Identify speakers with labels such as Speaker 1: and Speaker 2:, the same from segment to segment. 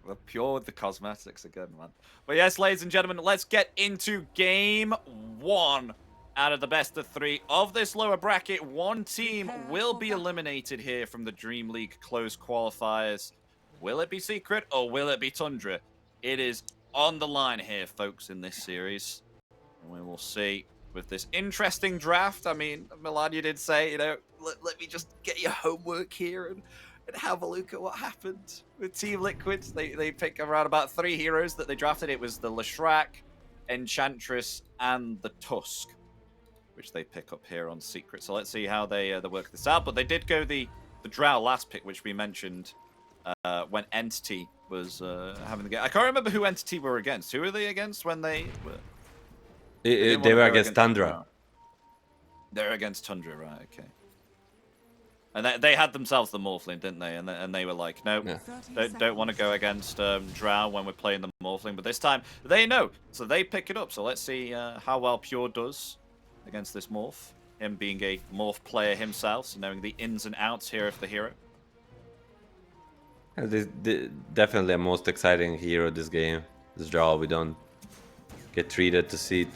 Speaker 1: The pure with the cosmetics again, man. But yes, ladies and gentlemen, let's get into game one. Out of the best of three of this lower bracket, one team will be eliminated here from the DreamLeague closed qualifiers. Will it be Secret or will it be Tundra? It is on the line here, folks, in this series. And we will see with this interesting draft. I mean, Milan, you did say, you know, let me just get your homework here and have a look at what happened with Team Liquid. They pick around about 3 heroes that they drafted. It was the Leshrac, Enchantress, and the Tusk, which they pick up here on Secret. So let's see how they work this out. But they did go the Drow last pick, which we mentioned when Entity was having the game. I can't remember who Entity were against. Who were they against when they were?
Speaker 2: They were against Tundra.
Speaker 1: They're against Tundra, right? Okay. And they had themselves the Morphling, didn't they? And they were like, no, don't want to go against Drow when we're playing the Morphling. But this time, they know. So they pick it up. So let's see how well Pure does against this Morph. Him being a Morph player himself, so knowing the ins and outs here of the hero.
Speaker 2: Definitely the most exciting hero this game. This Drow, we don't get treated to see it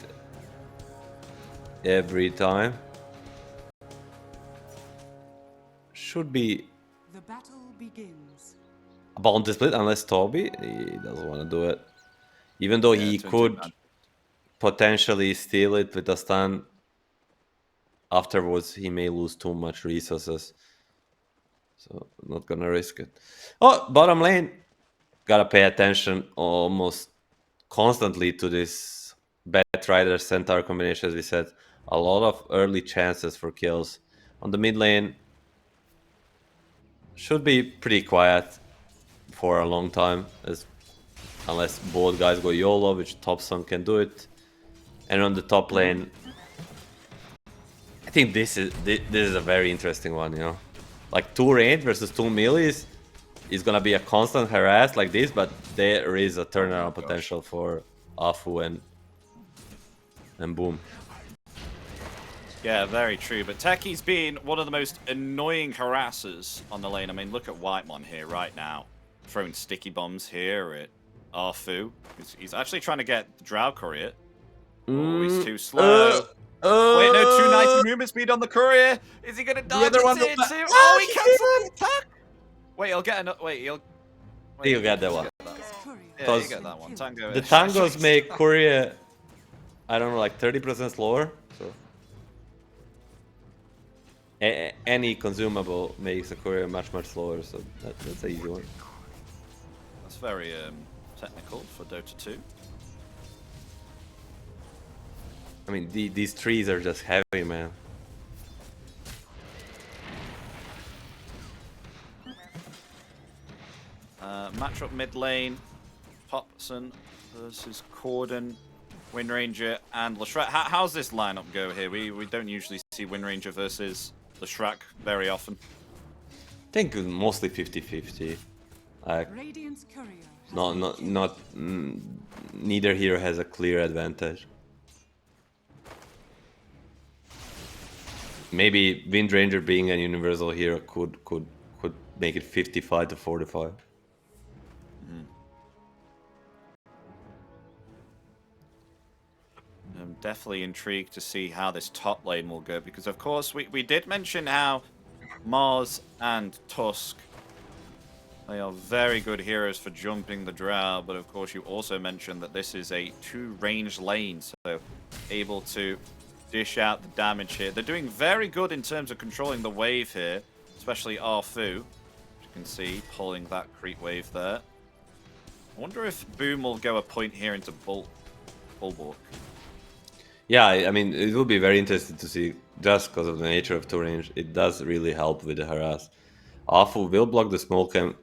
Speaker 2: every time. Should be
Speaker 3: the battle begins.
Speaker 2: A bounty split, unless Toby, he doesn't want to do it. Even though he could potentially steal it with a stun. Afterwards, he may lose too much resources. So, not gonna risk it. Oh, bottom lane. Gotta pay attention almost constantly to this Batrider Centaur combination, as we said. A lot of early chances for kills. On the mid lane, should be pretty quiet for a long time, unless both guys go YOLO, which Topson can do it. And on the top lane, I think this is a very interesting one, you know. Like 2 range versus 2 melees is gonna be a constant harass like this, but there is a turnaround potential for Afu and Boom.
Speaker 1: Yeah, very true. But Techie's been one of the most annoying harassers on the lane. I mean, look at Whitemon here right now. Throwing sticky bombs here at Arfu. He's actually trying to get the Drow Courier. Oh, he's too slow. Wait, no, 290 movement speed on the Courier. Is he going to die? Oh, he cancelled the attack. Wait, he'll get another.
Speaker 2: He'll get that one.
Speaker 1: Yeah, you get that one. Tango
Speaker 2: the Tangos make Courier, I don't know, like 30% slower. So any consumable makes a Courier much slower. So that's an easy one.
Speaker 1: That's very technical for Dota 2.
Speaker 2: I mean, these trees are just heavy, man.
Speaker 1: Matchup mid lane, Popson versus Corden, Windranger, and Leshrac. How's this lineup go here? We don't usually see Windranger versus Leshrac very often.
Speaker 2: I think mostly 50-50. Neither hero has a clear advantage. Maybe Windranger being a universal hero could make it 55-45.
Speaker 1: I'm definitely intrigued to see how this top lane will go, because of course we did mention how Mars and Tusk, they are very good heroes for jumping the Drow, but of course you also mentioned that this is a 2-range lane, so able to dish out the damage here. They're doing very good in terms of controlling the wave here, especially Arfu, which you can see pulling that creep wave there. I wonder if Boom will go a point here into Bulwark.
Speaker 2: Yeah, I mean, it will be very interesting to see, just because of the nature of 2-range. It does really help with the harass. Afu will block the smoke and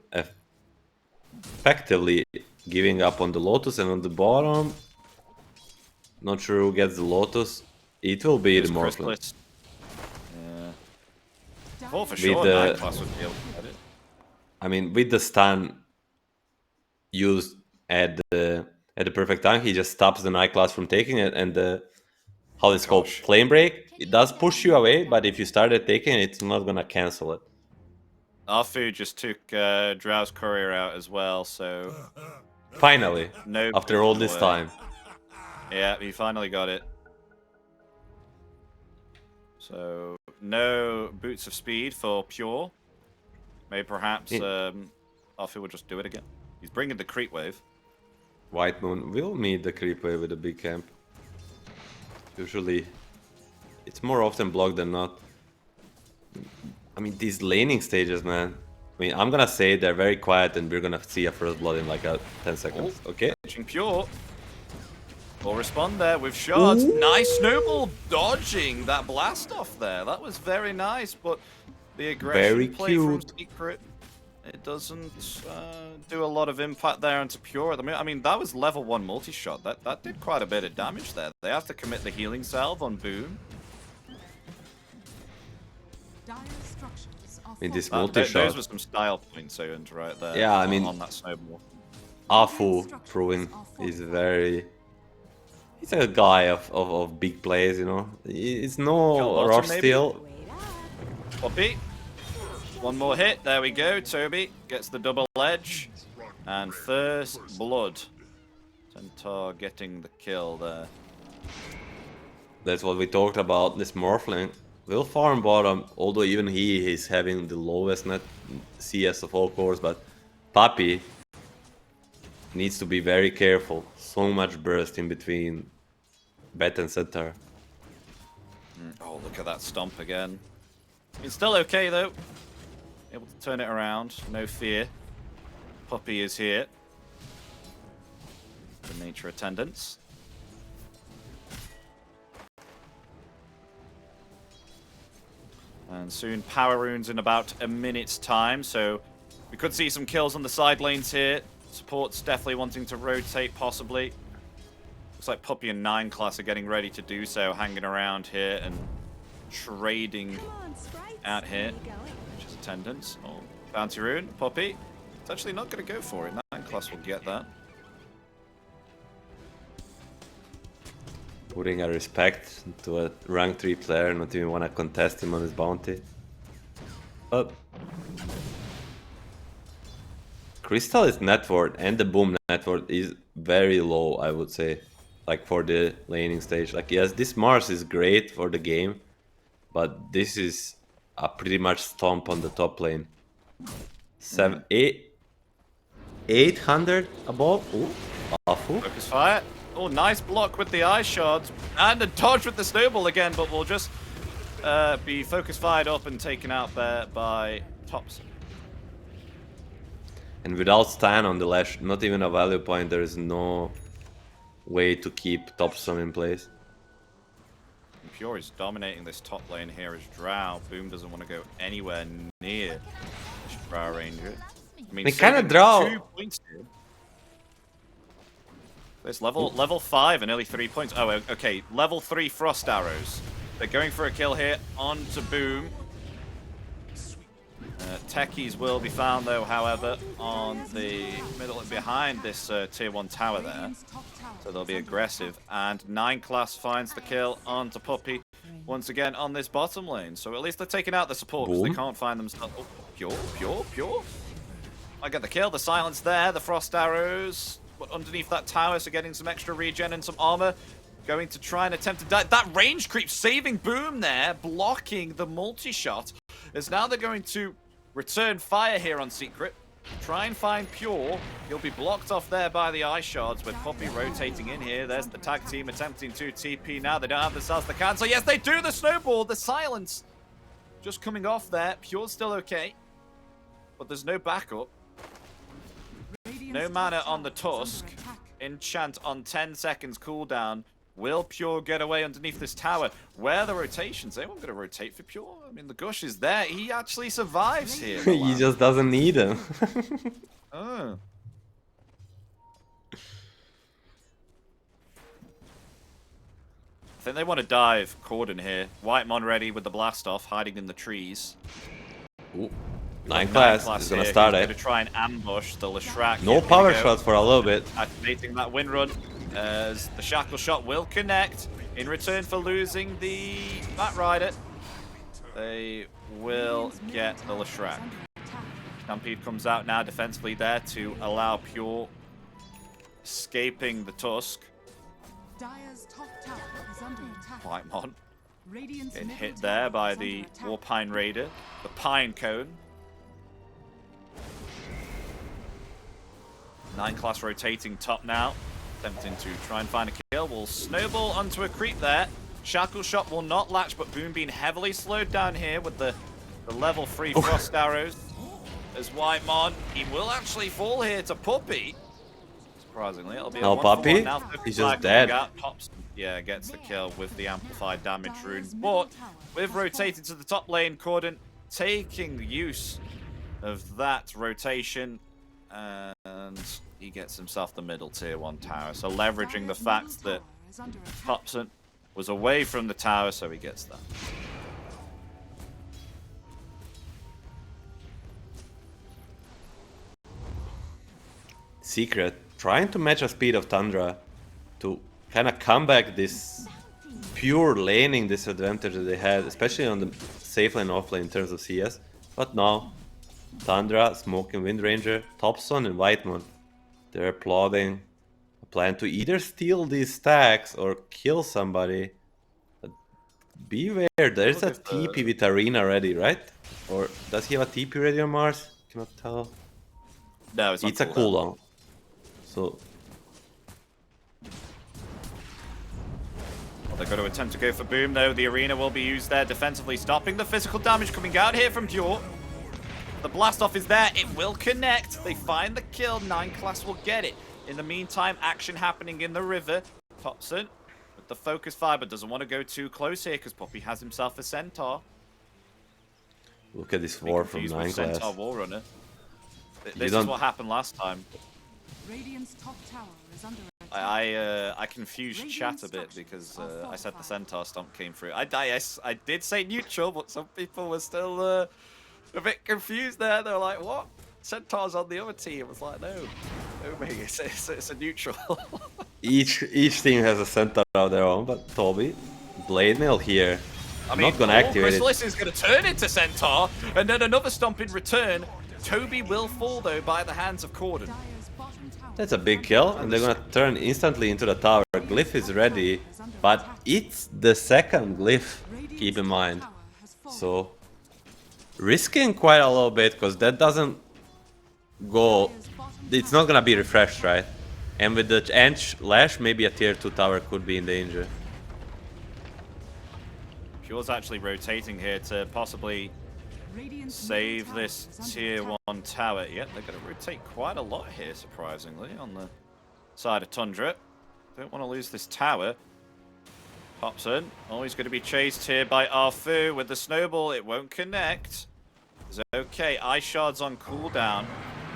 Speaker 2: effectively giving up on the Lotus, and on the bottom, not sure who gets the Lotus. It will be the Morphling.
Speaker 1: Yeah. For sure, Nightclass would be able to get it.
Speaker 2: I mean, with the stun used at the perfect time, he just stops the Nightclass from taking it, and the how it's called, Flame Break, it does push you away, but if you started taking it, it's not gonna cancel it.
Speaker 1: Arfu just took Drow's courier out as well, so
Speaker 2: Finally,
Speaker 1: no.
Speaker 2: after all this time.
Speaker 1: Yeah, he finally got it. So no boots of speed for Pure. Maybe perhaps Arfu will just do it again. He's bringing the creep wave.
Speaker 2: White Moon will meet the creep wave with a big camp. Usually, it's more often blocked than not. I mean, these laning stages, man. I mean, I'm gonna say they're very quiet and we're gonna see a first blood in like 10 seconds. Okay.
Speaker 1: Pure. Will respond there with shards.
Speaker 2: Ooh.
Speaker 1: Nice snowball dodging that blast off there. That was very nice, but the aggression
Speaker 2: Very
Speaker 1: play from
Speaker 2: cute.
Speaker 1: Secret, it doesn't do a lot of impact there onto Pure at the minute. I mean, that was level 1 multi-shot. That did quite a bit of damage there. They have to commit the healing salve on Boom.
Speaker 3: Dire structures are
Speaker 2: I mean, this
Speaker 3: fortified.
Speaker 2: multi-shot.
Speaker 1: Those were some style points, Owens, right there.
Speaker 2: Yeah, I mean-
Speaker 1: on that snowball.
Speaker 2: Afu throwing is very... He's a guy of big plays, you know. It's no
Speaker 1: Kill
Speaker 2: rush
Speaker 1: bottom, maybe?
Speaker 2: steal.
Speaker 1: Poppy. One more hit. There we go. Toby gets the double edge. And first blood. Centaur getting the kill there.
Speaker 2: That's what we talked about, this Morphling. Will farm bottom, although even he is having the lowest net CS of all cores, but Papi needs to be very careful. So much burst in between Bet and Centaur.
Speaker 1: Oh, look at that stomp again. It's still okay, though. Able to turn it around. No fear. Puppy is here. The nature attendants. And soon power runes in about a minute's time, so we could see some kills on the side lanes here. Support's definitely wanting to rotate, possibly. Looks like Puppy and 9 class are getting ready to do so, hanging around here and trading out here. Which is attendance. Oh, bounty rune, Puppy. It's actually not going to go for it. 9 class will get that.
Speaker 2: Putting a respect to a rank 3 player, not even want to contest him on his bounty. But Crystal's net worth and the Boom net worth is very low, I would say. Like for the laning stage. Like, yes, this Mars is great for the game, but this is a pretty much stomp on the top lane. 800 above. Ooh, awful.
Speaker 1: Focus fire. Oh, nice block with the eye shards. And a dodge with the snowball again, but we'll just be focus fired up and taken out there by Thompson.
Speaker 2: And without Stan on the lash, not even a value point, there is no way to keep Thompson in place.
Speaker 1: Pure is dominating this top lane here as Drow. Boom doesn't want to go anywhere near this Drow Ranger. I mean,
Speaker 2: They kinda
Speaker 1: saving
Speaker 2: draw.
Speaker 1: 2 points here. There's level 5 and nearly 3 points. Oh, okay. Level 3 Frost Arrows. They're going for a kill here onto Boom. Techies will be found, though, however, on the middle behind this tier 1 tower there. So they'll be aggressive. And 9 class finds the kill onto Puppy once again on this bottom lane. So at least they're taking out the support because they can't find themselves. Oh, Pure. I get the kill. The silence there. The Frost Arrows. But underneath that tower, so getting some extra regen and some armor. Going to try and attempt to die. That range creep saving Boom there, blocking the multi-shot. As now they're going to return fire here on Secret. Try and find Pure. He'll be blocked off there by the eye shards with Puppy rotating in here. There's the tag team attempting to TP now. They don't have the cells to cancel. Yes, they do. The snowball, the silence. Just coming off there. Pure's still okay. But there's no backup. No mana on the Tusk. Enchant on 10 seconds cooldown. Will Pure get away underneath this tower? Where are the rotations? Anyone going to rotate for Pure? I mean, the Gush is there. He actually survives here.
Speaker 2: He just doesn't need him.
Speaker 1: Oh. I think they want to dive Corden here. Whitemon ready with the blast off, hiding in the trees.
Speaker 2: Ooh. 9 class is gonna start it.
Speaker 1: Going to try and ambush the Leshrac.
Speaker 2: No power shots for a little bit.
Speaker 1: Activating that wind run as the shackle shot will connect in return for losing the Bat Rider. They will get the Leshrac. Stampede comes out now defensively there to allow Pure escaping the Tusk.
Speaker 3: Dire's top tower is under attack.
Speaker 1: Whitemon
Speaker 3: Radiant's
Speaker 1: getting
Speaker 3: middle
Speaker 1: hit there
Speaker 3: tower
Speaker 1: by
Speaker 3: is
Speaker 1: the
Speaker 3: under attack.
Speaker 1: Warpine Raider, the Pine Cone. 9 class rotating top now, attempting to try and find a kill. Will snowball onto a creep there. Shackle Shot will not latch, but Boom being heavily slowed down here with the level 3 Frost Arrows. As Whitemon, he will actually fall here to Puppy. Surprisingly, it'll be a
Speaker 2: No
Speaker 1: 1-for-1
Speaker 2: Puppy?
Speaker 1: now.
Speaker 2: He's
Speaker 1: Flag
Speaker 2: just dead.
Speaker 1: coming out, Pops, yeah, gets the kill with the amplified damage rune. But with rotating to the top lane, Corden taking use of that rotation, and he gets himself the middle tier 1 tower. So leveraging the fact that Popson was away from the tower, so he gets that.
Speaker 2: Secret, trying to match the speed of Tundra to kind of come back this pure laning disadvantage that they had, especially on the safe lane off lane in terms of CS. But now, Tundra, Smoking Wind Ranger, Topson and Whitemon, they're plotting a plan to either steal these stacks or kill somebody. But beware, there's a TP with Arena ready, right? Or does he have a TP ready on Mars? Cannot tell.
Speaker 1: No, it's
Speaker 2: a cooldown. So
Speaker 1: they're going to attempt to go for Boom, though. The Arena will be used there defensively, stopping the physical damage coming out here from Pure. The blast off is there. It will connect. They find the kill. 9 class will get it. In the meantime, action happening in the river. Topson with the focus fire, but doesn't want to go too close here because Poppy has himself a Centaur.
Speaker 2: look at this war from 9 class.
Speaker 1: Centaur War Runner. This is what happened last time.
Speaker 3: Radiant's top tower is under attack.
Speaker 1: I confused chat a bit because I said the Centaur Stomp came through. I did say neutral, but some people were still a bit confused there. They were like, what? Centaur's on the other team. I was like, no mate, it's a neutral.
Speaker 2: Each team has a centaur of their own, but Toby, Blade Mail here. I'm not gonna activate it.
Speaker 1: Chrysalis is gonna turn into Centaur, and then another stomp in return. Toby will fall though by the hands of Corden.
Speaker 3: Dire's bottom tower
Speaker 2: That's a big kill, and they're gonna turn instantly into the tower. Glyph is ready, but it's the second glyph, keep in mind. So, risking quite a little bit, because that doesn't go... It's not gonna be refreshed, right? And with the Ench Lash, maybe a tier 2 tower could be in danger.
Speaker 1: Pure's actually rotating here to possibly save this tier 1 tower. Yep, they're going to rotate quite a lot here, surprisingly, on the side of Tundra. Don't want to lose this tower. Popson, always going to be chased here by Arfu with the snowball. It won't connect. It's okay, Ice Shard's on cooldown.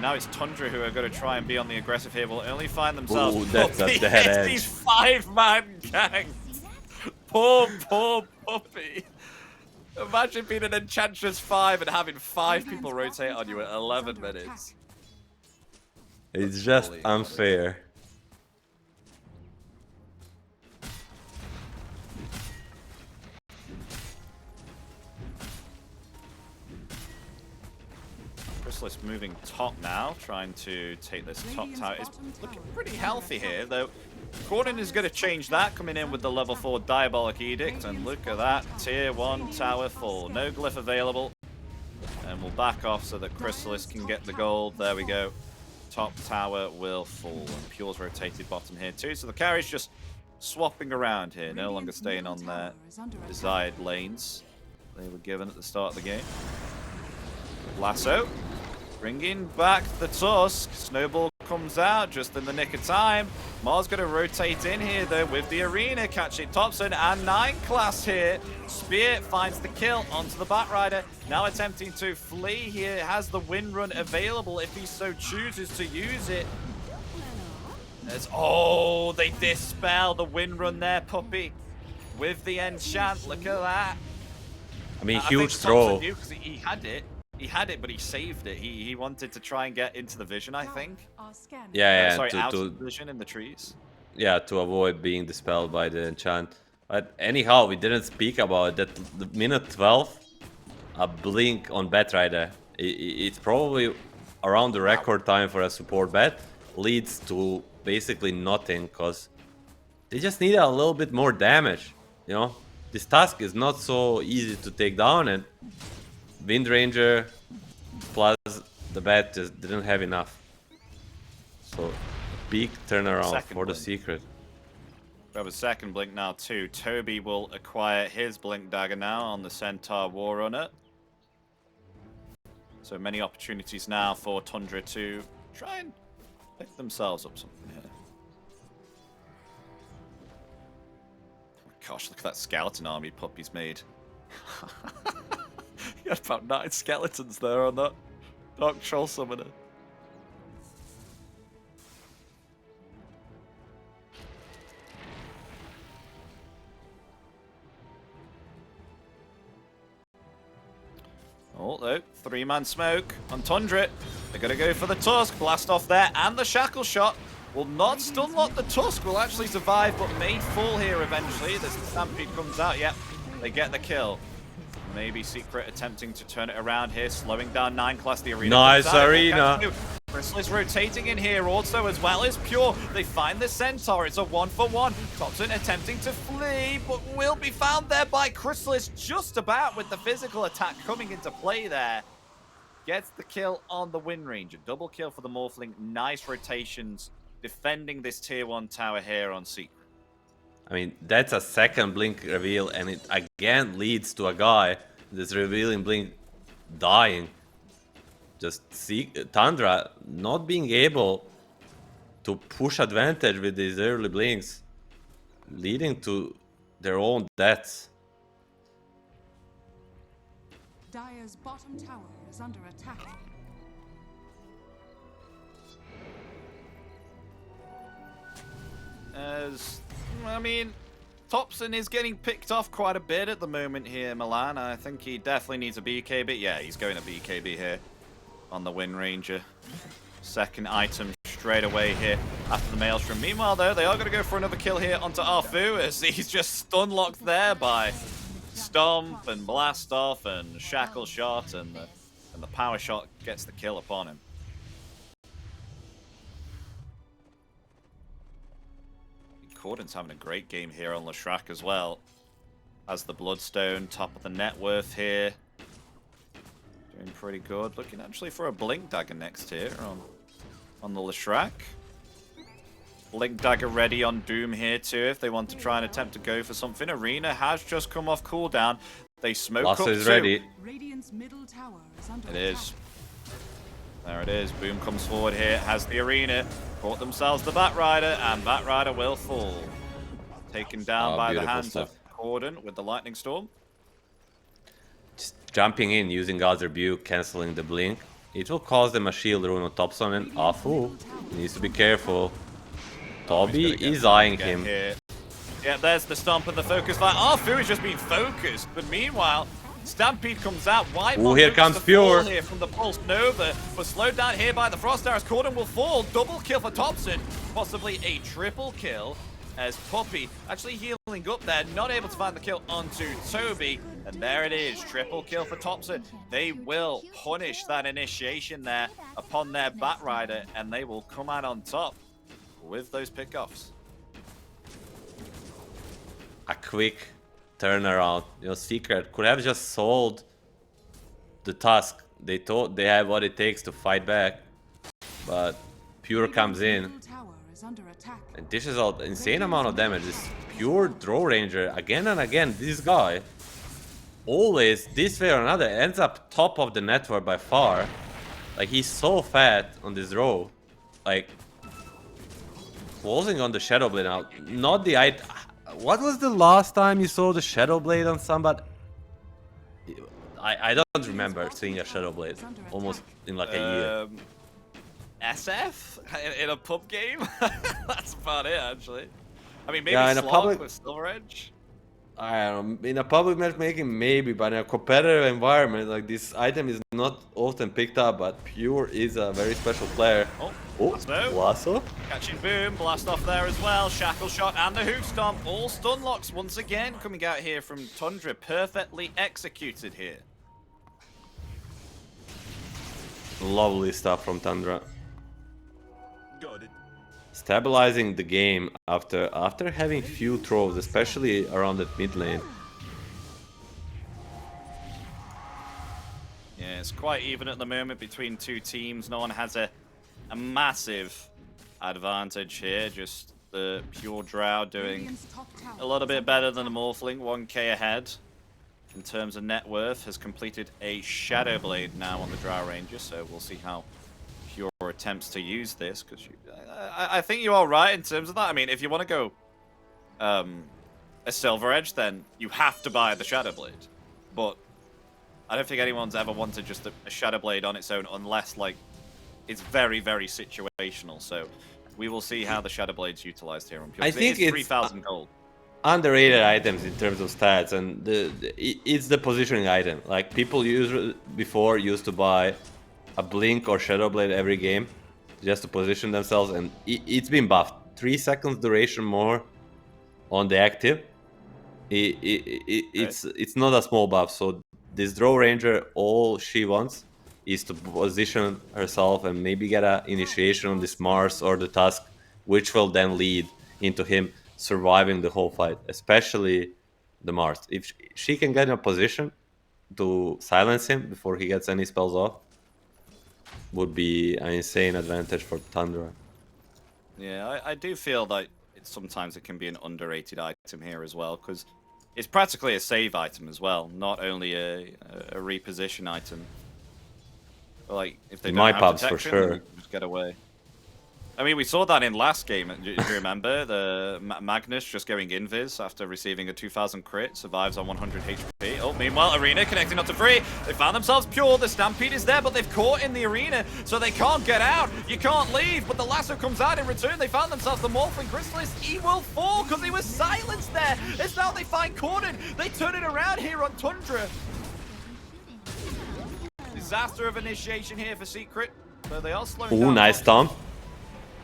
Speaker 1: Now it's Tundra who are going to try and be on the aggressive here. Will only find themselves...
Speaker 2: Ooh, that's a dead edge.
Speaker 1: These 5-man gang. Poor Puppy. Imagine being an Enchantress 5 and having 5 people rotate on you at 11 minutes.
Speaker 2: It's just unfair.
Speaker 1: Chrysalis moving top now, trying to take this top tower. It's looking pretty healthy here, though. Corden is going to change that, coming in with the level 4 Diabolic Edict, and look at that, tier 1 tower full. No glyph available, and we'll back off so that Chrysalis can get the gold. There we go. Top tower will fall, and Pure's rotated bottom here too, so the carry's just swapping around here, no longer staying on their desired lanes they were given at the start of the game. Lasso, bringing back the Tusk. Snowball comes out just in the nick of time. Mars going to rotate in here though with the Arena, catching Topson and 9 class here. Spear finds the kill onto the Batrider. Now attempting to flee here. Has the wind run available if he so chooses to use it. Oh, they dispel the wind run there, Puppy. With the enchant, look at that.
Speaker 2: I mean, huge throw.
Speaker 1: He had it. He had it, but he saved it. He wanted to try and get into the vision, I think.
Speaker 2: Yeah,
Speaker 1: Sorry, out of the vision in the trees.
Speaker 2: Yeah, to avoid being dispelled by the enchant. But anyhow, we didn't speak about that. The minute 12, a blink on Batrider. It's probably around the record time for a support bet, leads to basically nothing, because they just need a little bit more damage, you know? This task is not so easy to take down, and Wind Ranger plus the bet just didn't have enough. So, big turnaround for the secret.
Speaker 1: We have a second blink now too. Toby will acquire his blink dagger now on the Centaur Warrunner. So many opportunities now for Tundra to try and pick themselves up something here. Oh my gosh, look at that skeleton army Puppy's made. He had about 9 skeletons there on that Dark Troll Summoner. Oh, no. 3-man smoke on Tundra. They're going to go for the Tusk. Blast off there. And the Shackle Shot will not stun lock. The Tusk will actually survive, but may fall here eventually. The Stampede comes out. Yep, they get the kill. Maybe Secret attempting to turn it around here. Slowing down 9 class. The Arena.
Speaker 2: Nice Arena.
Speaker 1: Crystal is rotating in here also, as well as Pure. They find the Centaur. It's a 1-for-1. Thompson attempting to flee, but will be found there by Chrysalis just about, with the physical attack coming into play there. Gets the kill on the Wind Ranger. Double kill for the Morphling. Nice rotations defending this tier 1 tower here on Secret.
Speaker 2: I mean, that's a second blink reveal, and it again leads to a guy that's revealing blink dying. Just see Tundra not being able to push advantage with these early blinks, leading to their own deaths.
Speaker 3: Dire's bottom tower is under attack.
Speaker 1: I mean, Thompson is getting picked off quite a bit at the moment here, Milan. I think he definitely needs a BKB. Yeah, he's going to BKB here on the Wind Ranger. Second item straight away here after the Maelstrom. Meanwhile, though, they are going to go for another kill here onto Arfu, as he's just stun locked there by Stomp and Blast Off and Shackle Shot, and the Power Shot gets the kill upon him. Cordon's having a great game here on Leshrac as well. Has the Bloodstone, top of the net worth here. Doing pretty good. Looking actually for a Blink Dagger next here on the Leshrac. Blink Dagger ready on Doom here too if they want to try and attempt to go for something. Arena has just come off cooldown. They smoke
Speaker 2: Lasso
Speaker 1: up
Speaker 2: is
Speaker 1: too.
Speaker 2: ready.
Speaker 3: Radiant's middle tower is under
Speaker 1: It
Speaker 3: attack.
Speaker 1: is. There it is. Boom comes forward here. Has the Arena. Caught themselves the Batrider, and Batrider will fall. Taken down by the hands of Cordon with the Lightning Storm.
Speaker 2: Just jumping in, using God's Rebuke, cancelling the blink. It will cause them a shield rune on Thompson, and Afu needs to be careful. Toby is eyeing him.
Speaker 1: Here. Yeah, there's the stomp and the focus fire. Afu is just being focused, but meanwhile, Stampede comes out.
Speaker 2: Oh, here comes Pure.
Speaker 1: Here from the Pulse Nova, but slowed down here by the Frost Arrows. Cordon will fall. Double kill for Thompson. Possibly a triple kill as Puppy actually healing up there. Not able to find the kill onto Toby. And there it is. Triple kill for Thompson. They will punish that initiation there upon their Batrider, and they will come out on top with those pickoffs.
Speaker 2: A quick turnaround. You know, Secret could have just sold the Tusk. They thought they have what it takes to fight back, but Pure comes in and dishes out an insane amount of damage. This Pure Draw Ranger, again and again, this guy always, this way or another, ends up top of the network by far. Like, he's so fat on this row. Like, closing on the Shadow Blade now. Not the item. What was the last time you saw the Shadow Blade on somebody? I don't remember seeing a Shadow Blade almost in like a year.
Speaker 1: SF in a pub game. That's about it, actually. I mean, maybe
Speaker 2: Yeah, in a
Speaker 1: Slog
Speaker 2: public
Speaker 1: with Silver Edge.
Speaker 2: I don't know. In a public matchmaking, maybe, but in a competitive environment, like, this item is not often picked up. But Pure is a very special player.
Speaker 1: Oh,
Speaker 2: Lasso.
Speaker 1: Catching Boom, blast off there as well. Shackle Shot and the Hoof Stomp. All stun locks once again coming out here from Tundra. Perfectly executed here.
Speaker 2: Lovely stuff from Tundra.
Speaker 4: Got it.
Speaker 2: Stabilizing the game after having few throws, especially around that mid lane.
Speaker 1: Yeah, it's quite even at the moment between two teams. No one has a massive advantage here. Just the pure Drow doing
Speaker 3: Radiant's top tower
Speaker 1: a little
Speaker 3: is
Speaker 1: bit
Speaker 3: under
Speaker 1: better than the
Speaker 3: attack.
Speaker 1: Morphling, 1k ahead. In terms of net worth, has completed a Shadow Blade now on the Drow Ranger, so we'll see how Pure attempts to use this, because I think you are right in terms of that. I mean, if you want to go a Silver Edge, then you have to buy the Shadow Blade. But I don't think anyone's ever wanted just a Shadow Blade on its own, unless, like, it's very, very situational. So we will see how the Shadow Blade's utilized here on Pure.
Speaker 2: I think it's
Speaker 1: 3,000 gold.
Speaker 2: Underrated items in terms of stats, and it's the positioning item. Like, people before used to buy a Blink or Shadow Blade every game just to position themselves, and it's been buffed. 3 seconds duration more on the active. It's not a small buff. So this Drow Ranger, all she wants is to position herself and maybe get an initiation on this Mars or the Tusk, which will then lead into him surviving the whole fight, especially the Mars. If she can get in a position to silence him before he gets any spells off, would be an insane advantage for Tundra.
Speaker 1: Yeah, I do feel that sometimes it can be an underrated item here as well, because it's practically a save item as well, not only a reposition item. But, like, if they
Speaker 2: In
Speaker 1: don't
Speaker 2: my
Speaker 1: have
Speaker 2: pubs, for
Speaker 1: detection,
Speaker 2: sure.
Speaker 1: then you can just get away. I mean, we saw that in last game. Do you remember the Magnus just going invis after receiving a 2000 crit, survives on 100 HP. Oh, meanwhile, Arena connecting up to free. They found themselves Pure. The Stampede is there, but they've caught in the Arena, so they can't get out. You can't leave, but the lasso comes out in return. They found themselves the Morphling Chrysalis. He will fall because he was silenced there. It's now they find Corden. They turn it around here on Tundra. Disaster of initiation here for Secret. So they are slowing down.
Speaker 2: Ooh, nice stomp.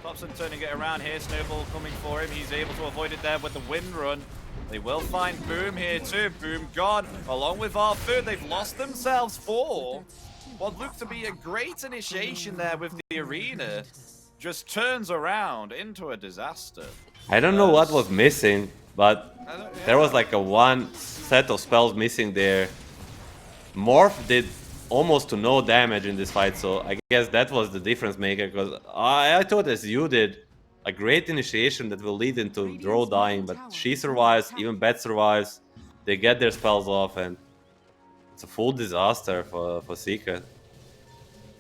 Speaker 1: Thompson turning it around here, Snowball coming for him. He's able to avoid it there with the wind run. They will find Boom here too. Boom gone, along with our food. They've lost themselves 4. What looked to be a great initiation there with the Arena just turns around into a disaster.
Speaker 2: I don't know what was missing, but there was like a one set of spells missing there. Morph did almost to no damage in this fight, so I guess that was the difference maker, because I thought, as you did, a great initiation that will lead into Drow dying, but she survives, even Bet survives, they get their spells off, and it's a full disaster for Secret.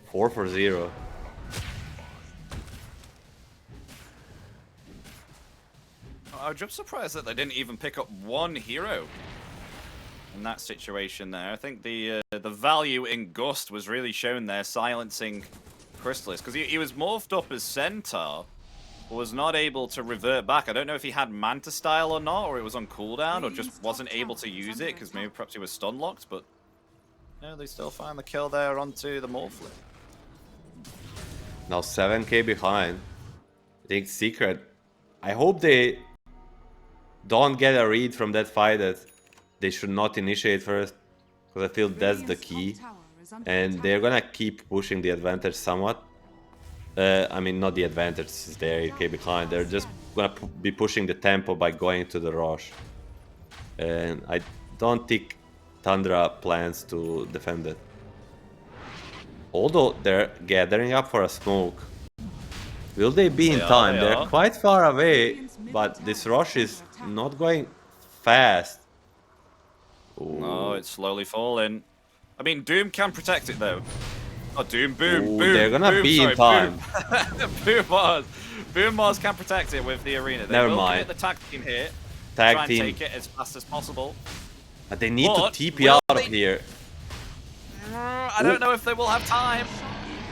Speaker 2: 4 for 0.
Speaker 1: I'm just surprised that they didn't even pick up one hero in that situation there. I think the value in Gust was really shown there, silencing Chrysalis, because he was morphed up as Centaur, but was not able to revert back. I don't know if he had Manta style or not, or it was on cooldown, or just wasn't able to use it, because maybe perhaps he was stun locked, but no, they still find the kill there onto the Morphling.
Speaker 2: Now 7k behind. I think Secret, I hope they don't get a read from that fight that they should not initiate first, because I feel that's the key, and they're gonna keep pushing the advantage somewhat. I mean, not the advantage is there, 8k behind. They're just gonna be pushing the tempo by going to the rush, and I don't think Tundra plans to defend it. Although they're gathering up for a smoke. Will they be in time? They're quite far away, but this rush is not going fast. Ooh.
Speaker 1: Oh, it's slowly falling. I mean, Doom can protect it though. Oh, Doom, Boom,
Speaker 2: Ooh,
Speaker 1: Boom.
Speaker 2: they're gonna
Speaker 1: Boom,
Speaker 2: be
Speaker 1: sorry,
Speaker 2: in time.
Speaker 1: Boom Mars can protect it with the Arena. They
Speaker 2: Never
Speaker 1: will
Speaker 2: mind.
Speaker 1: commit the tag team here.
Speaker 2: Tag
Speaker 1: try
Speaker 2: team.
Speaker 1: and take it as fast as possible.
Speaker 2: But they need
Speaker 1: But
Speaker 2: to TP
Speaker 1: will
Speaker 2: out of
Speaker 1: they-
Speaker 2: here.
Speaker 1: I don't know if they will have time.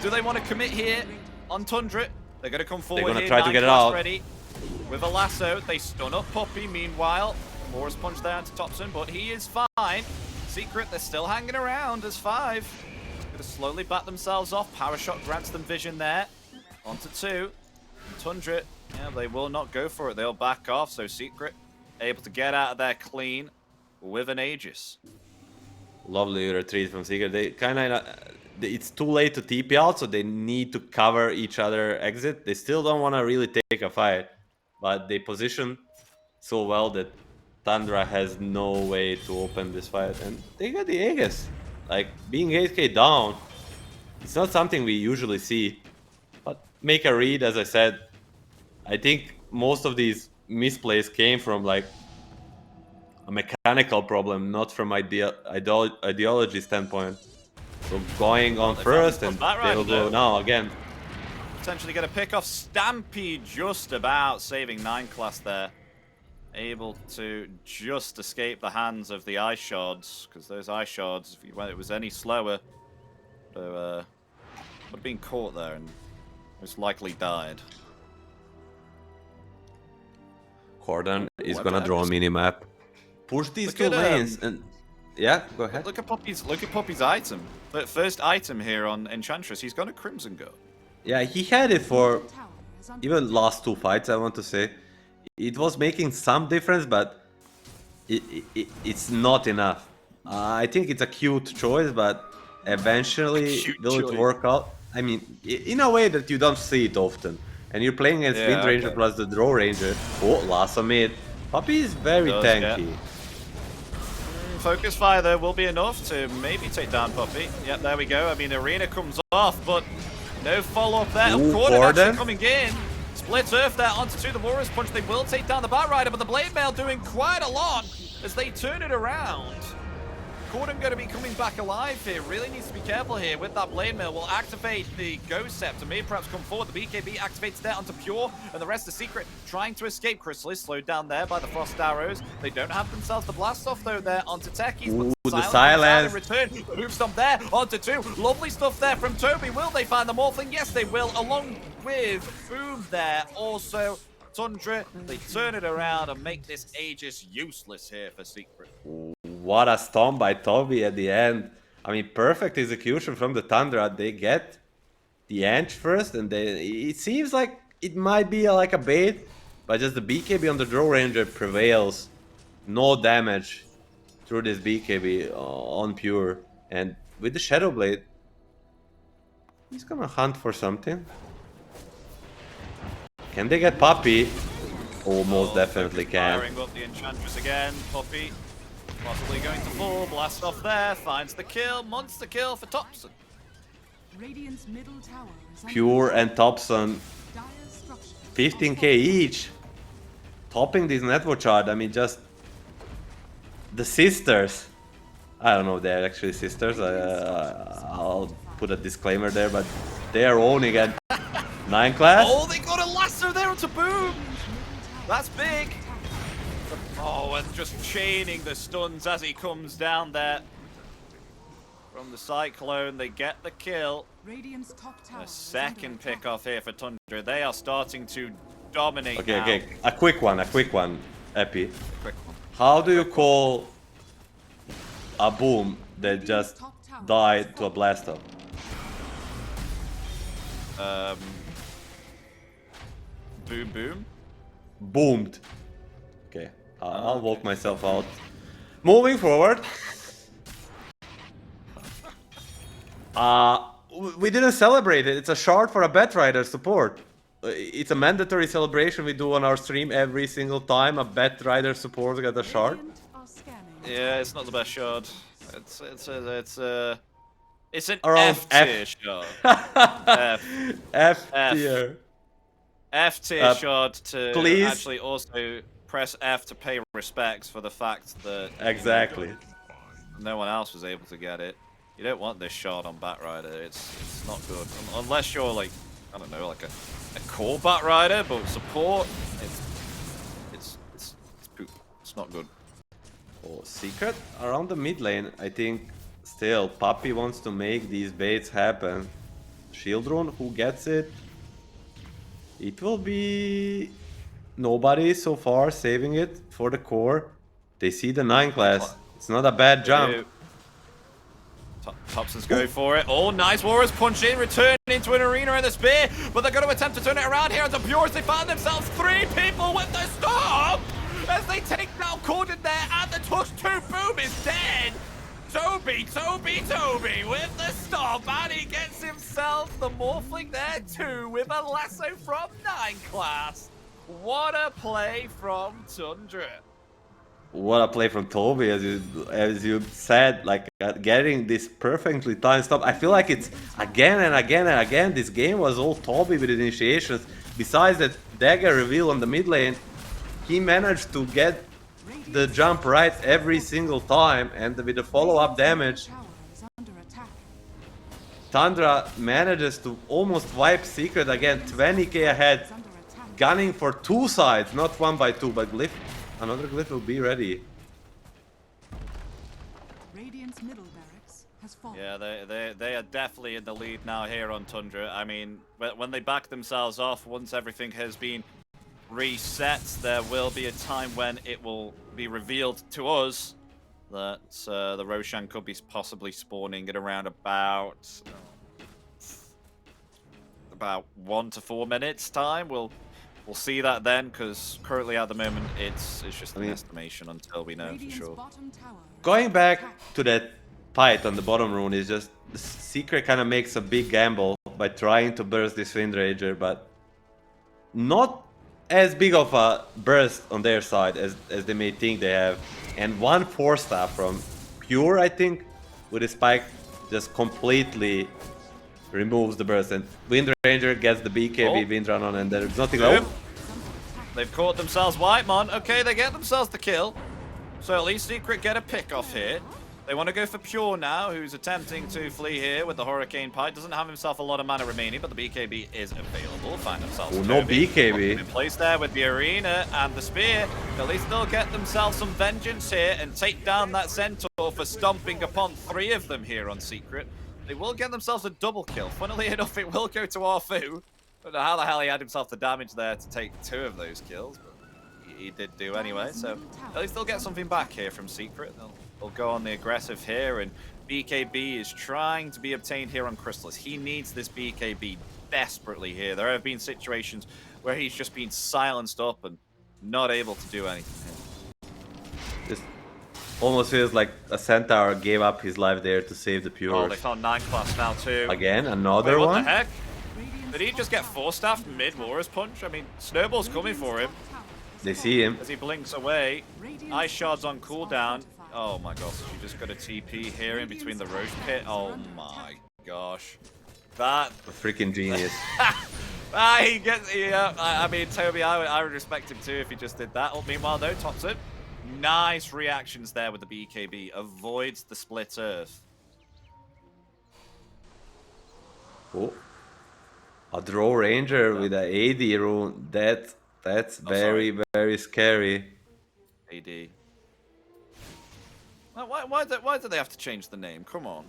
Speaker 1: Do they want to commit here on Tundra? They're going to come forward
Speaker 2: gonna
Speaker 1: here.
Speaker 2: try to
Speaker 1: 9
Speaker 2: get it
Speaker 1: class
Speaker 2: out.
Speaker 1: ready. With a lasso, they stun up Puppy. Meanwhile, Morris punch down to Thompson, but he is fine. Secret, they're still hanging around as 5. Going to slowly bat themselves off. Power shot grants them vision there. On to 2. Tundra, yeah, they will not go for it. They'll back off. So Secret able to get out of there clean with an Aegis.
Speaker 2: Lovely retreat from Secret. They kind of it's too late to TP out, so they need to cover each other exit. They still don't want to really take a fight, but they position so well that Tundra has no way to open this fight, and they got the Aegis. Like, being 8k down, it's not something we usually see, but make a read, as I said. I think most of these misplays came from like a mechanical problem, not from ideology standpoint. So going on first, and they'll go now again.
Speaker 1: Potentially get a pick off. Stampede just about saving 9 class there. Able to just escape the hands of the ice shards, because those ice shards, if it was any slower, would have been caught there and most likely died.
Speaker 2: Cordon is gonna draw a mini map. Push these two lanes and yeah, go ahead.
Speaker 1: Look at Poppy's item. The first item here on Enchantress. He's got a Crimson Guard.
Speaker 2: Yeah, he had it for even last 2 fights, I want to say. It was making some difference, but it's not enough. I think it's a cute choice, but eventually will it work out? I mean, in a way that you don't see it often. And you're playing against Wind Ranger plus the Draw Ranger. Oh, Lasso mid. Poppy is very tanky.
Speaker 1: Focus fire though will be enough to maybe take down Poppy. Yep, there we go. I mean, Arena comes off, but no follow-up there. Cordon actually coming in. Split Earth there onto 2. The Warriors Punch. They will take down the Bat Rider, but the Blade Mail doing quite a lot as they turn it around. Cordon going to be coming back alive here. Really needs to be careful here with that Blade Mail. Will activate the Ghost Scepter. May perhaps come forward. The BKB activates there onto Pure, and the rest of Secret trying to escape. Crystal is slowed down there by the Frost Arrows. They don't have themselves the blast off though there onto Techies.
Speaker 2: Ooh, the silence.
Speaker 1: In return, Hoofstomp there onto 2. Lovely stuff there from Toby. Will they find the Morphling? Yes, they will. Along with Boom there. Also, Tundra, they turn it around and make this Aegis useless here for Secret.
Speaker 2: What a stomp by Toby at the end. I mean, perfect execution from the Tundra. They get the Anch first, and it seems like it might be like a bait, but just the BKB on the Draw Ranger prevails. No damage through this BKB on Pure. And with the Shadow Blade, he's gonna hunt for something. Can they get Poppy? Oh, most definitely can.
Speaker 1: Firing up the Enchantress again. Poppy possibly going to fall. Blast off there. Finds the kill. Monster kill for Thompson.
Speaker 3: Radiant's middle tower is
Speaker 2: Pure and Thompson, 15k each. Topping this network chart. I mean, just the sisters. I don't know if they're actually sisters. I'll put a disclaimer there, but they are owning at 9 class.
Speaker 1: Oh, they got a lasso there onto Boom. That's big. Oh, and just chaining the stuns as he comes down there. From the Cyclone, they get the kill.
Speaker 3: Radiant's top tower
Speaker 1: A second pick off here for Tundra. They are starting to dominate
Speaker 2: Okay,
Speaker 1: now.
Speaker 2: okay. A quick one, Epi.
Speaker 1: Quick one.
Speaker 2: How do you call a Boom that just died to a blast off?
Speaker 1: Boom, boom.
Speaker 2: Boomed. Okay, I'll walk myself out. Moving forward. We didn't celebrate it. It's a shard for a Bat Rider support. It's a mandatory celebration we do on our stream every single time a Bat Rider support got a shard.
Speaker 1: Yeah, it's not the best shard. It's an
Speaker 2: Around
Speaker 1: F tier shard.
Speaker 2: F tier.
Speaker 1: F tier shard to
Speaker 2: please.
Speaker 1: actually also press F to pay respects for the fact that
Speaker 2: Exactly.
Speaker 1: no one else was able to get it. You don't want this shard on Bat Rider. It's not good unless you're like, I don't know, like a core Bat Rider, but support it's poop. It's not good.
Speaker 2: Oh, Secret around the mid lane. I think still Poppy wants to make these baits happen. Shield Rune, who gets it? It will be nobody so far saving it for the core. They see the 9 class. It's not a bad jump.
Speaker 1: Thompson's going for it. Oh, nice. Warriors punch in, return into an arena in the spear, but they're going to attempt to turn it around here onto Pure. They find themselves 3 people with the stop as they take down Cordon there, and the touch 2 Boom is dead. Toby with the stop, and he gets himself the Morphling there too with a lasso from 9 class. What a play from Tundra.
Speaker 2: What a play from Toby, as you said, like getting this perfectly timed stop. I feel like it's again and again and again. This game was all Toby with initiations. Besides that dagger reveal on the mid lane, he managed to get the jump right every single time, and with the follow-up damage, Tundra manages to almost wipe Secret again, 20k ahead, gunning for 2 sides, not 1 by 2, but Glyph. Another Glyph will be ready.
Speaker 3: Radiant's middle barracks has fallen.
Speaker 1: Yeah, they are definitely in the lead now here on Tundra. I mean, when they back themselves off, once everything has been reset, there will be a time when it will be revealed to us that the Roshan could be possibly spawning at around about 1 to 4 minutes time. We'll see that then, because currently at the moment it's just an estimation until we know for sure.
Speaker 2: Going back to that fight on the bottom rune is just the Secret kind of makes a big gamble by trying to burst this Wind Ranger, but not as big of a burst on their side as they may think they have. And 1 4 staff from Pure, I think, with a spike just completely removes the burst, and Wind Ranger gets the BKB Wind Run on, and there's nothing else.
Speaker 1: They've caught themselves Whitemon. Okay, they get themselves the kill. So at least Secret get a pick off here. They want to go for Pure now, who's attempting to flee here with the Hurricane Pike. Doesn't have himself a lot of mana remaining, but the BKB is available. Find themselves
Speaker 2: no BKB.
Speaker 1: in place there with the Arena and the Spear. At least they'll get themselves some vengeance here and take down that Centaur for stomping upon 3 of them here on Secret. They will get themselves a double kill. Funnily enough, it will go to Arfu. I don't know how the hell he had himself the damage there to take 2 of those kills, but he did do anyway. So at least they'll get something back here from Secret. They'll go on the aggressive here, and BKB is trying to be obtained here on Chrysalis. He needs this BKB desperately here. There have been situations where he's just been silenced up and not able to do anything.
Speaker 2: This almost feels like a Centaur gave up his life there to save the Pure.
Speaker 1: Oh, they found 9 class now too.
Speaker 2: Again, another
Speaker 1: Wait, what
Speaker 2: one?
Speaker 1: the heck? Did he just get 4-staffed mid-Warriors Punch? I mean, Snowball's coming for him.
Speaker 2: They see him.
Speaker 1: As he blinks away. Ice Shard's on cooldown. Oh my gosh, you just got a TP here in between the Roach Pit. Oh my gosh. That...
Speaker 2: A freaking genius.
Speaker 1: He gets... Yeah, I mean, Toby, I would respect him too if he just did that. Oh, meanwhile, though, Thompson. Nice reactions there with the BKB. Avoids the split earth.
Speaker 2: Oh. A draw Ranger with an AD rune. That's very, very scary.
Speaker 1: AD. Why do they have to change the name? Come on.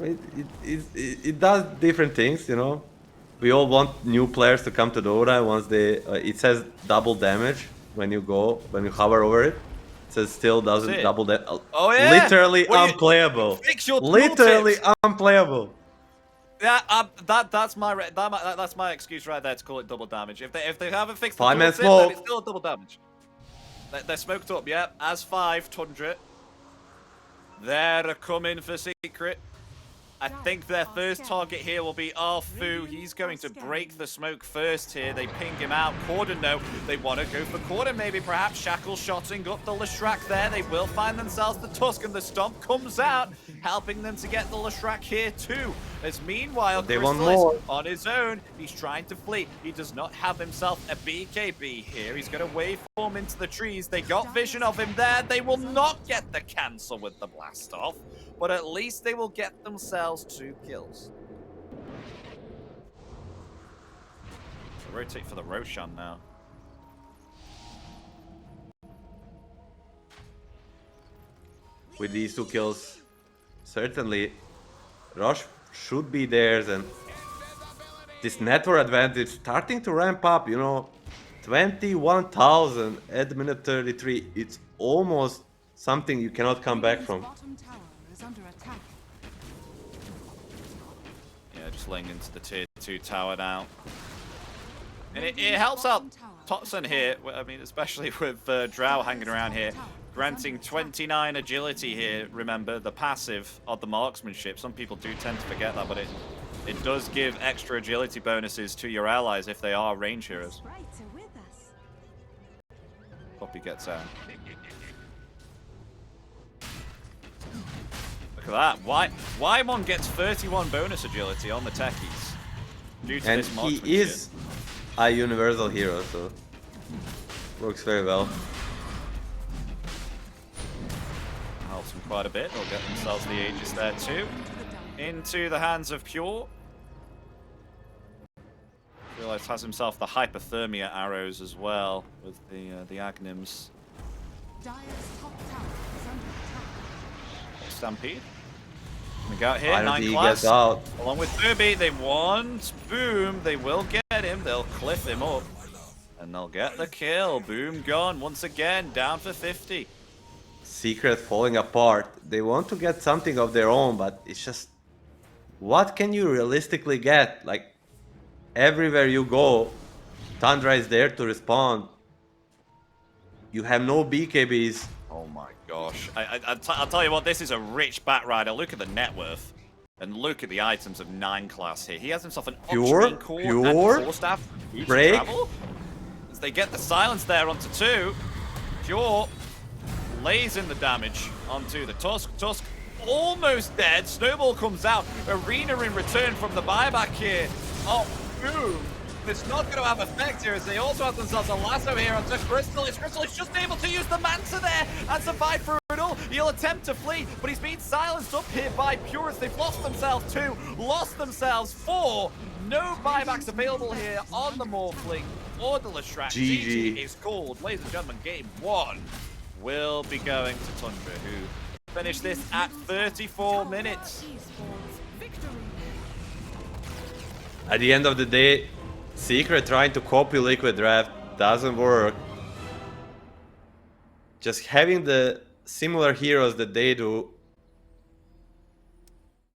Speaker 2: It does different things, you know. We all want new players to come to Dota once they... it says double damage when you hover over it. It says still doesn't double damage.
Speaker 1: Oh yeah!
Speaker 2: Literally unplayable.
Speaker 1: Fix your
Speaker 2: Literally unplayable.
Speaker 1: Yeah, that's my excuse right there to call it double damage. If they haven't fixed the
Speaker 2: Five-man
Speaker 1: tooltip, then
Speaker 2: smoke.
Speaker 1: it's still double damage. They're smoked up, yeah. As 5, Tundra. They're coming for Secret. I think their first target here will be Arfu. He's going to break the smoke first here. They ping him out. Corden, no. They want to go for Corden, maybe perhaps. Shackle shotting up the Leshrac there. They will find themselves the Tusk, and the Stomp comes out, helping them to get the Leshrac here too. As meanwhile,
Speaker 2: They want
Speaker 1: Chrysalis
Speaker 2: more.
Speaker 1: on his own. He's trying to flee. He does not have himself a BKB here. He's going to waveform into the trees. They got vision of him there. They will not get the cancel with the blast off, but at least they will get themselves 2 kills. Rotate for the Roshan now.
Speaker 2: With these 2 kills, certainly Rush should be theirs, and this network advantage starting to ramp up, you know. 21,000 at minute 33. It's almost something you cannot come back from.
Speaker 1: Yeah, just laying into the tier 2 tower now. And it helps out Totson here, I mean, especially with Drow hanging around here. Granting 29 agility here, remember, the passive of the marksmanship. Some people do tend to forget that, but it does give extra agility bonuses to your allies if they are range heroes.
Speaker 3: Sprites are with us.
Speaker 1: Poppy gets out. Look at that. Wymon gets 31 bonus agility on the techies due to
Speaker 2: And
Speaker 1: this
Speaker 2: he
Speaker 1: marksmanship.
Speaker 2: is a universal hero, so works very well.
Speaker 1: Helps them quite a bit. They'll get themselves the Aegis there too. Into the hands of Pure. Realized has himself the hypothermia arrows as well with the Agnims.
Speaker 3: Dire's top tower is under attack.
Speaker 1: Stampede. We got here,
Speaker 2: I don't
Speaker 1: 9
Speaker 2: think he
Speaker 1: class.
Speaker 2: gets out.
Speaker 1: Along with Furby, they want Boom. They will get him. They'll cliff him up. And they'll get the kill. Boom gone once again, down for 50.
Speaker 2: Secret falling apart. They want to get something of their own, but it's just... What can you realistically get? Like, everywhere you go, Tundra is there to respond. You have no BKBs.
Speaker 1: Oh my gosh. I'll tell you what, this is a rich Batrider. Look at the net worth. And look at the items of 9 class here. He has himself an Ultramarine Core and 4 staff.
Speaker 2: Break.
Speaker 1: Travel. As they get the silence there onto 2. Pure lays in the damage onto the Tusk. Tusk almost dead. Snowball comes out. Arena in return from the buyback here. Oh, boom. It's not going to have effect here as they also have themselves a lasso here onto Crystal. Crystal is just able to use the Manta there and survive through it all. He'll attempt to flee, but he's been silenced up here by Purist. They've lost themselves 2, lost themselves 4. No buybacks available here on the Morphling or the Leshrac.
Speaker 2: GG
Speaker 1: is called. Ladies and gentlemen, game 1 will be going to Tundra, who finished this at 34 minutes.
Speaker 3: Tundra Esports victory.
Speaker 2: At the end of the day, Secret trying to copy Liquid Draft doesn't work. Just having the similar heroes that they do